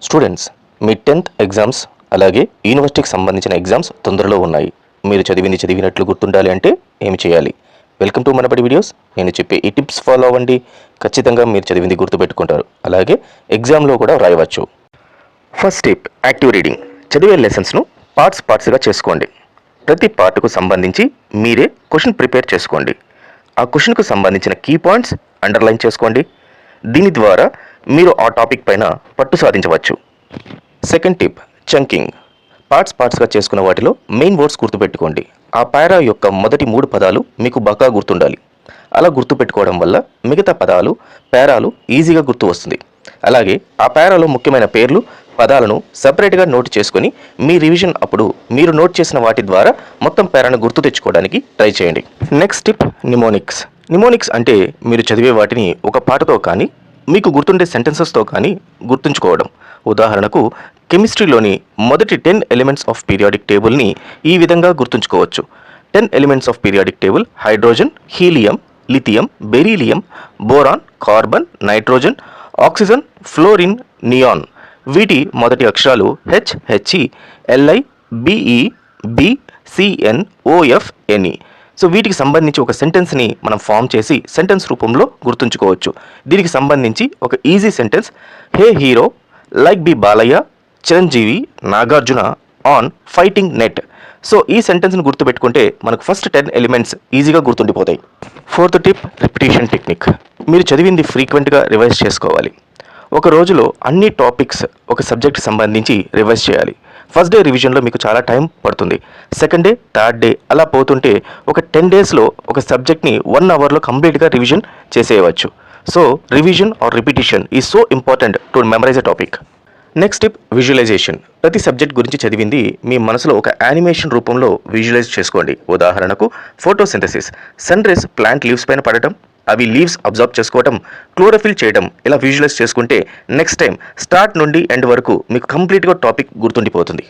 Students, మీ 10th exams అలాగే యూనివర్సిటీకి సంబంధించిన ఎగ్జామ్స్ తొందరలో ఉన్నాయి. మీరు చదివినట్లు గుర్తుండాలి అంటే ఏమి చేయాలి? Welcome to Manabadi videos. నేను చెప్పే ఈ టిప్స్ ఫాలో అవ్వండి. ఖచ్చితంగా మీరు చదివింది గుర్తుపెట్టుకుంటారు, అలాగే ఎగ్జామ్లో కూడా వ్రాయవచ్చు. First tip, active reading. చదివే లెసన్స్ను పార్ట్స్గా చేసుకోండి. ప్రతి పార్ట్కు సంబంధించి మీరే క్వశ్చన్ ప్రిపేర్ చేసుకోండి. ఆ క్వశ్చన్కు సంబంధించిన కీ పాయింట్స్ అండర్లైన్ చేసుకోండి. దీని ద్వారా మీరు ఆ టాపిక్ పైన పట్టు సాధించవచ్చు. Second tip, chunking. పార్ట్స్గా చేసుకున్న వాటిలో మెయిన్ వర్డ్స్ గుర్తుపెట్టుకోండి. ఆ పారా యొక్క మొదటి 3 పదాలు మీకు బాగా గుర్తుండాలి. అలా గుర్తుపెట్టుకోవడం వల్ల మిగతా పారాలు ఈజీగా గుర్తు వస్తుంది. అలాగే ఆ పారాలో ముఖ్యమైన పేర్లు, పదాలను సపరేట్గా నోట్ చేసుకొని మీ రివిజన్ అప్పుడు మీరు నోట్ చేసిన వాటి ద్వారా మొత్తం పారాను గుర్తు తెచ్చుకోవడానికి ట్రై చేయండి. Next tip, mnemonics. నిమోనిక్స్ అంటే మీరు చదివే వాటిని ఒక పాటతో కానీ మీకు గుర్తుండే సెంటెన్సెస్తో కానీ గుర్తుంచుకోవడం. ఉదాహరణకు కెమిస్ట్రీలోని మొదటి 10 ఎలిమెంట్స్ ఆఫ్ పీరియాడిక్ టేబుల్ని ఈ విధంగా గుర్తుంచుకోవచ్చు. 10 elements of periodic table: hydrogen, helium, lithium, beryllium, boron, carbon, nitrogen, oxygen, fluorine, neon. వీటి మొదటి అక్షరాలు H, H E, L I, B E, B, C N, O F N E. So వీటికి సంబంధించి ఒక సెంటెన్స్ని మనం ఫామ్ చేసి సెంటెన్స్ రూపంలో గుర్తుంచుకోవచ్చు. దీనికి సంబంధించి ఒక easy sentence: hey hero like be Balayya, Chiranjeevi, Nagarjuna on fighting net. So ఈ సెంటెన్స్ని గుర్తుపెట్టుకుంటే మనకు ఫస్ట్ 10 ఎలిమెంట్స్ ఈజీగా గుర్తుండిపోతాయి. Fourth tip, repetition technique. మీరు చదివింది ఫ్రీక్వెంట్గా రివైజ్ చేసుకోవాలి. ఒక రోజులో అన్ని టాపిక్స్ ఒక సబ్జెక్ట్కి సంబంధించి రివైజ్ చేయాలి. ఫస్ట్ డే రివిజన్లో మీకు చాలా టైం పడుతుంది. సెకండ్ డే, థర్డ్ డే అలా పోతుంటే ఒక 10 డేస్లో ఒక సబ్జెక్ట్ని 1 అవర్లో కంప్లీట్గా రివిజన్ చేసేయవచ్చు. So revision or repetition is so important to memorise a topic. Next tip, visualisation. ప్రతి సబ్జెక్ట్ గురించి చదివింది మీ మనసులో ఒక యానిమేషన్ రూపంలో విజువలైజ్ చేసుకోండి. ఉదాహరణకు photosynthesis. Sun rays plant leaves పైన పడటం, అవి లీవ్స్ అబ్జర్వ్ చేసుకోవటం, క్లోరోఫిల్ చేయడం, ఇలా విజువలైజ్ చేసుకుంటే నెక్స్ట్ టైం స్టార్ట్ నుండి ఎండ్ వరకు మీకు కంప్లీట్గా టాపిక్ గుర్తుండిపోతుంది.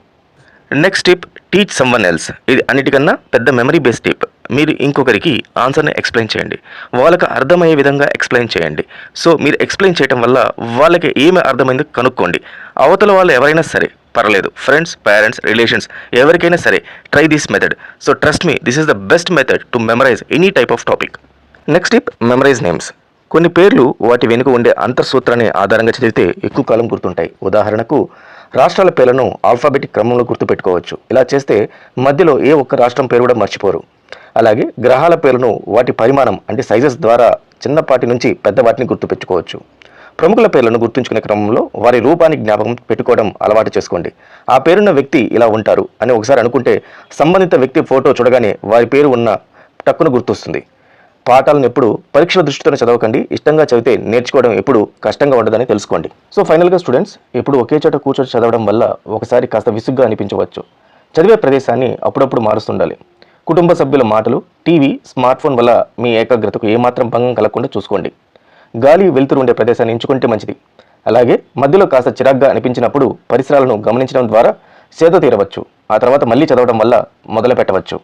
Next tip, teach someone else. ఇది అన్నిటికన్నా పెద్ద మెమరీ బేస్డ్ టిప్. మీరు ఇంకొకరికి ఆన్సర్ని ఎక్స్ప్లెయిన్ చేయండి, వాళ్ళకి అర్థమయ్యే విధంగా ఎక్స్ప్లెయిన్ చేయండి. సో మీరు ఎక్స్ప్లెయిన్ చేయడం వల్ల వాళ్ళకి ఏమి అర్థమైందో కనుక్కోండి. అవతల వాళ్ళు ఎవరైనా సరే పర్లేదు, ఫ్రెండ్స్, పేరెంట్స్, రిలేషన్స్, ఎవరికైనా సరే try this method. So trust me, this is the best method to memorise any type of topic. Next tip, memorise names. కొన్ని పేర్లు వాటి వెనుక ఉండే అంతర్సూత్రాన్ని ఆధారంగా చదివితే ఎక్కువ కాలం గుర్తుంటాయి. ఉదాహరణకు రాష్ట్రాల పేర్లను ఆల్ఫాబెటిక్ క్రమంలో గుర్తుపెట్టుకోవచ్చు. ఇలా చేస్తే మధ్యలో ఏ ఒక్క రాష్ట్రం పేరు కూడా మర్చిపోరు. అలాగే గ్రహాల పేర్లను వాటి పరిమాణం అంటే సైజెస్ ద్వారా చిన్నపాటి నుంచి పెద్ద వాటిని గుర్తుపెట్టుకోవచ్చు. ప్రముఖుల పేర్లను గుర్తుంచుకునే క్రమంలో వారి రూపాన్ని జ్ఞాపకం పెట్టుకోవడం అలవాటు చేసుకోండి. ఆ పేరున్న వ్యక్తి ఇలా ఉంటారు అని ఒకసారి అనుకుంటే సంబంధిత వ్యక్తి ఫోటో చూడగానే వారి పేరు ఉన్న టక్కున గుర్తొస్తుంది. పాఠాలను ఎప్పుడు పరీక్షల దృష్టితోనే చదవకండి. ఇష్టంగా చదివితే నేర్చుకోవడం ఎప్పుడు కష్టంగా ఉండదని తెలుసుకోండి. సో ఫైనల్గా స్టూడెంట్స్, ఎప్పుడు ఒకే చోట కూర్చొని చదవడం వల్ల ఒకసారి కాస్త విసుగ్గా అనిపించవచ్చు. చదివే ప్రదేశాన్ని అప్పుడప్పుడు మారుస్తుండాలి. కుటుంబ సభ్యుల మాటలు, టీవీ, స్మార్ట్ ఫోన్ వల్ల మీ ఏకాగ్రతకు ఏమాత్రం భంగం కలగకుండా చూసుకోండి. గాలి, వెలుతురు ఉండే ప్రదేశాన్ని ఎంచుకుంటే మంచిది. అలాగే మధ్యలో కాస్త చిరాగ్గా అనిపించినప్పుడు పరిసరాలను గమనించడం ద్వారా సేద తీరవచ్చు. ఆ తర్వాత మళ్ళీ చదవడం వల్ల మొదలు పెట్టవచ్చు.